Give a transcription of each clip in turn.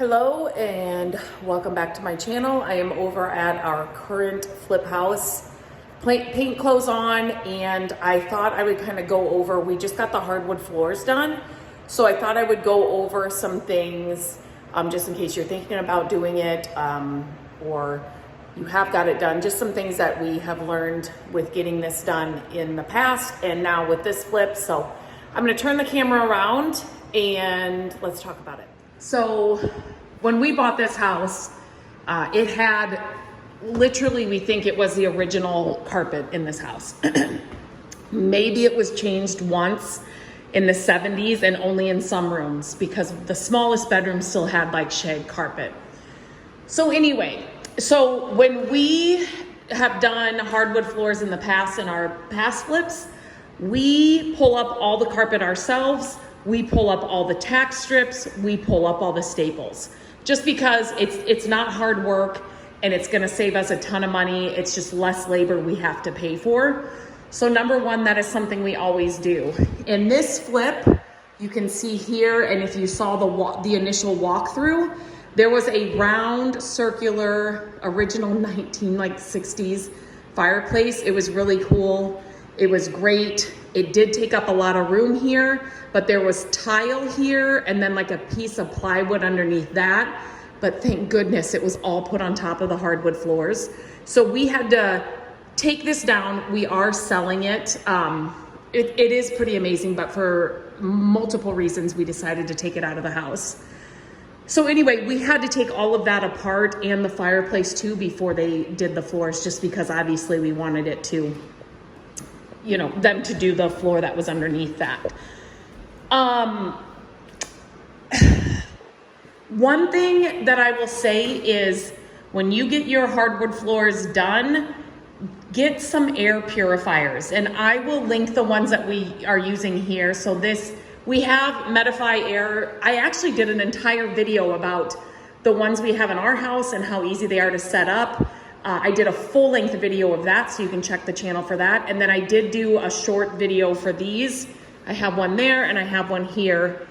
Hello and welcome back to my channel. I am over at our current flip house. Paint clothes on, and I thought I would kind of go over, we just got the hardwood floors done. So I thought I would go over some things just in case you're thinking about doing it or you have got it done. Just some things that we have learned with getting this done in the past and now with this flip. So I'm gonna turn the camera around and let's talk about it. So when we bought this house, it had literally, we think it was the original carpet in this house. Maybe it was changed once in the 70s and only in some rooms because the smallest bedroom still had like shag carpet. So anyway, so when we have done hardwood floors in the past in our past flips, we pull up all the carpet ourselves. We pull up all the tack strips, we pull up all the staples. Just because it's not hard work and it's gonna save us a ton of money, it's just less labor we have to pay for. So number one, that is something we always do. In this flip, you can see here, and if you saw the initial walkthrough, there was a round, circular, original 1960s fireplace. It was really cool. It was great. It did take up a lot of room here, but there was tile here and then like a piece of plywood underneath that. But thank goodness it was all put on top of the hardwood floors. So we had to take this down. We are selling it. It is pretty amazing, but for multiple reasons, we decided to take it out of the house. So anyway, we had to take all of that apart and the fireplace too before they did the floors, just because obviously we wanted it to, you know, them to do the floor that was underneath that. One thing that I will say is when you get your hardwood floors done, get some air purifiers, and I will link the ones that we are using here. So we have Medify Air. I actually did an entire video about the ones we have in our house and how easy they are to set up. I did a full-length video of that, so you can check the channel for that. And then I did do a short video for these. I have one there and I have one here.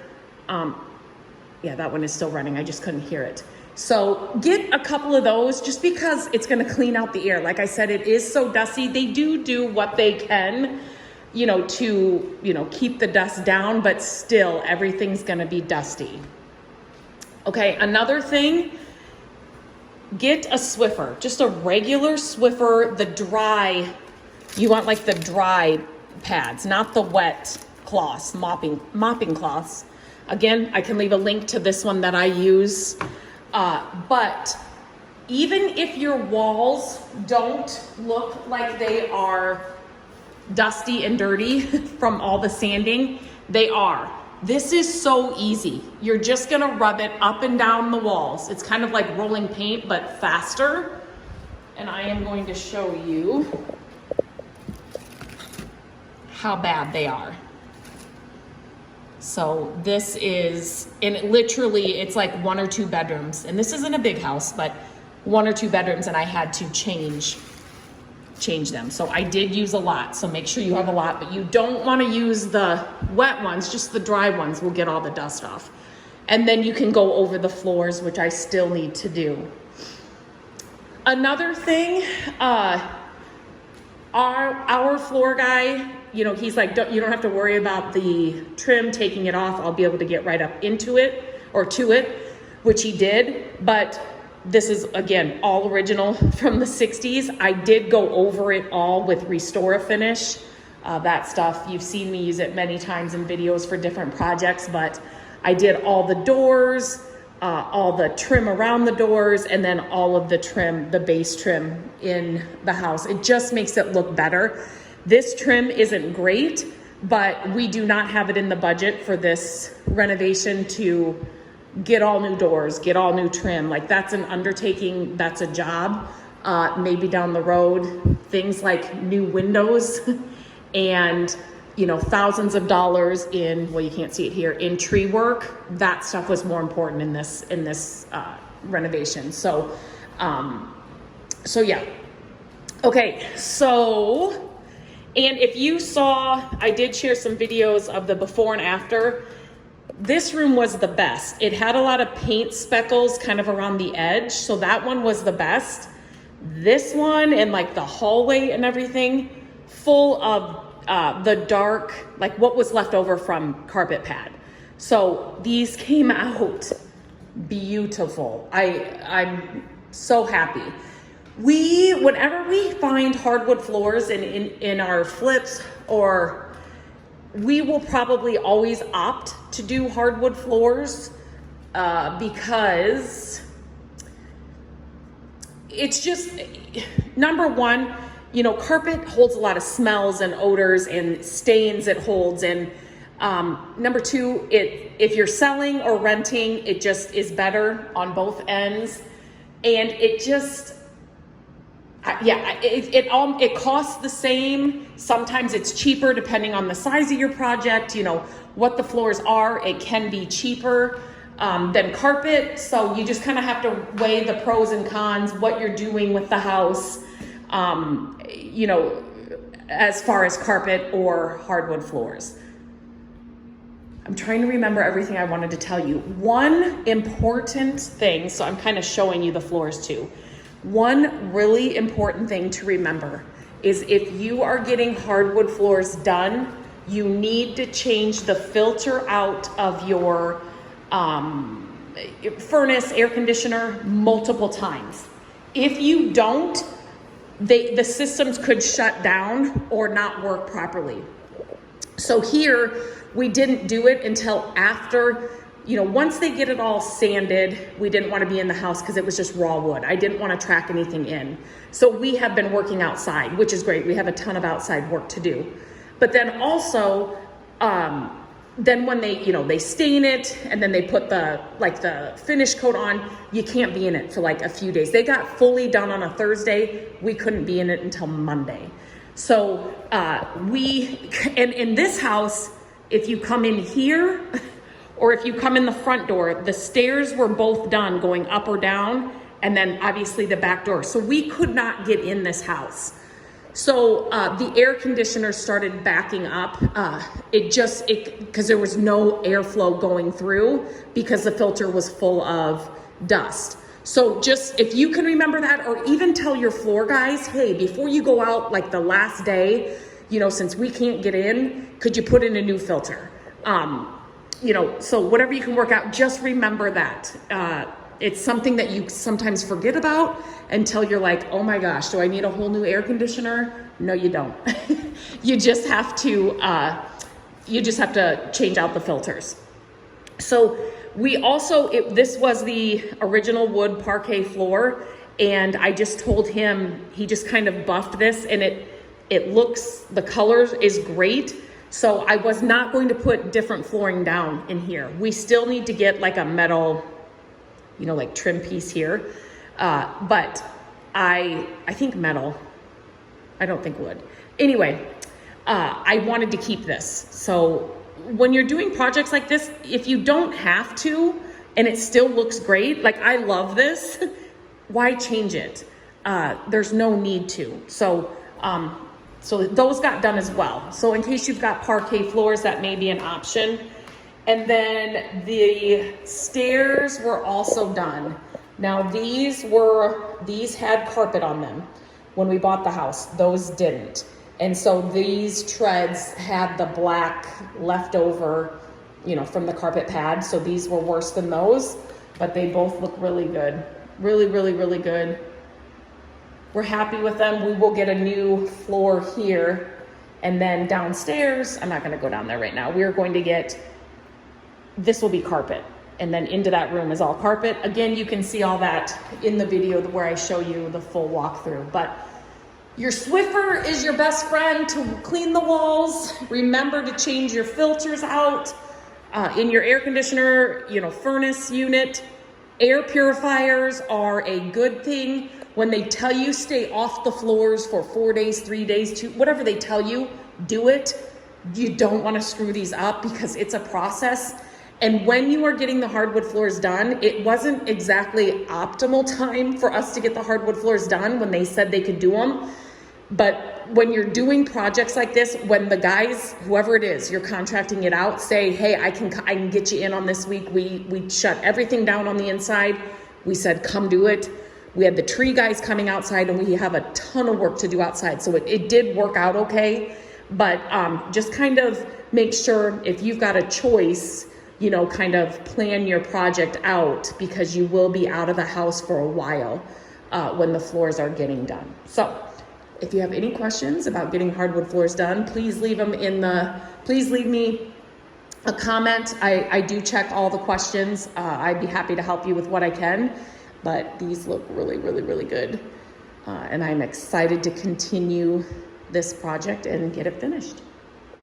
Yeah, that one is still running. I just couldn't hear it. So get a couple of those just because it's gonna clean out the air. Like I said, it is so dusty. They do what they can, you know, to, you know, keep the dust down, but still everything's gonna be dusty. Okay, another thing, get a Swiffer, just a regular Swiffer, the dry, you want like the dry pads, not the wet cloths, mopping cloths. Again, I can leave a link to this one that I use. But even if your walls don't look like they are dusty and dirty from all the sanding, they are. This is so easy. You're just gonna rub it up and down the walls. It's kind of like rolling paint, but faster. And I am going to show you how bad they are. So this is, and it's like 1 or 2 bedrooms. And this isn't a big house, but 1 or 2 bedrooms, and I had to change them. So I did use a lot, so make sure you have a lot, but you don't wanna use the wet ones, just the dry ones will get all the dust off. And then you can go over the floors, which I still need to do. Another thing, our floor guy, you know, he's like, you don't have to worry about the trim taking it off. I'll be able to get right up into it or to it, which he did. But this is, again, all original from the 60s. I did go over it all with Restore a Finish. That stuff, you've seen me use it many times in videos for different projects, but I did all the doors, all the trim around the doors, and then all of the trim, the base trim in the house. It just makes it look better. This trim isn't great, but we do not have it in the budget for this renovation to get all new doors, get all new trim. Like that's an undertaking, that's a job. Maybe down the road, things like new windows and, you know, thousands of dollars in, well, you can't see it here, in tree work. That stuff was more important in this renovation. So yeah. Okay, so, and if you saw, I did share some videos of the before and after. this room was the best. It had a lot of paint speckles kind of around the edge, so that one was the best. This one and like the hallway and everything, full of the dark, like what was left over from carpet pad. So these came out beautiful. I'm so happy. Whenever we find hardwood floors in our flips, or we will probably always opt to do hardwood floors because it's just, number one, you know, carpet holds a lot of smells and odors and stains it holds. And number two, if you're selling or renting, it just is better on both ends. And it just, it costs the same. Sometimes it's cheaper depending on the size of your project, you know, what the floors are. It can be cheaper than carpet. So you just kind of have to weigh the pros and cons, what you're doing with the house, you know, as far as carpet or hardwood floors. I'm trying to remember everything I wanted to tell you. One important thing, so I'm kind of showing you the floors too. One really important thing to remember is if you are getting hardwood floors done, you need to change the filter out of your furnace, air conditioner multiple times. If you don't, the systems could shut down or not work properly. So here, we didn't do it until after, you know, once they get it all sanded. We didn't want to be in the house because it was just raw wood. I didn't want to track anything in. So we have been working outside, which is great. We have a ton of outside work to do. But then also, then when they, you know, they stain it and then they put the finish coat on, you can't be in it for like a few days. They got fully done on a Thursday. We couldn't be in it until Monday. So and in this house, if you come in here or if you come in the front door, the stairs were both done going up or down, and then obviously the back door. So we could not get in this house. So the air conditioner started backing up. Because there was no airflow going through because the filter was full of dust. So just, if you can remember that, or even tell your floor guys, hey, before you go out like the last day, you know, since we can't get in, could you put in a new filter? You know, so whatever you can work out, just remember that. It's something that you sometimes forget about until you're like, oh my gosh, do I need a whole new air conditioner? No, you don't. You just have to change out the filters. So we also, this was the original wood parquet floor, and I just told him, he just kind of buffed this, and it looks, the colors is great. So I was not going to put different flooring down in here. We still need to get like a metal, you know, like trim piece here. But I think metal, I don't think wood. Anyway, I wanted to keep this. So when you're doing projects like this, if you don't have to, and it still looks great, like I love this, why change it? There's no need to. So those got done as well. So in case you've got parquet floors, that may be an option. And then the stairs were also done. Now these had carpet on them when we bought the house. Those didn't. And so these treads had the black leftover, you know, from the carpet pad. So these were worse than those, but they both look really good. Really, really, really good. We're happy with them. We will get a new floor here. And then downstairs, I'm not gonna go down there right now. We're going to get, this will be carpet. And then into that room is all carpet. Again, you can see all that in the video where I show you the full walkthrough. But your Swiffer is your best friend to clean the walls. Remember to change your filters out in your air conditioner, you know, furnace unit. Air purifiers are a good thing. When they tell you stay off the floors for 4 days, 3 days, whatever they tell you, do it. You don't want to screw these up because it's a process. And when you are getting the hardwood floors done, it wasn't exactly optimal time for us to get the hardwood floors done when they said they could do them. But when you're doing projects like this, when the guys, whoever it is, you're contracting it out, say, hey, I can get you in on this week. We shut everything down on the inside. We said, come do it. We had the tree guys coming outside, and we have a ton of work to do outside. So it did work out okay, but just kind of make sure if you've got a choice, you know, kind of plan your project out, because you will be out of the house for a while when the floors are getting done. So if you have any questions about getting hardwood floors done, please leave me a comment. I do check all the questions. I'd be happy to help you with what I can, but these look really, really, really good. And I'm excited to continue this project and get it finished.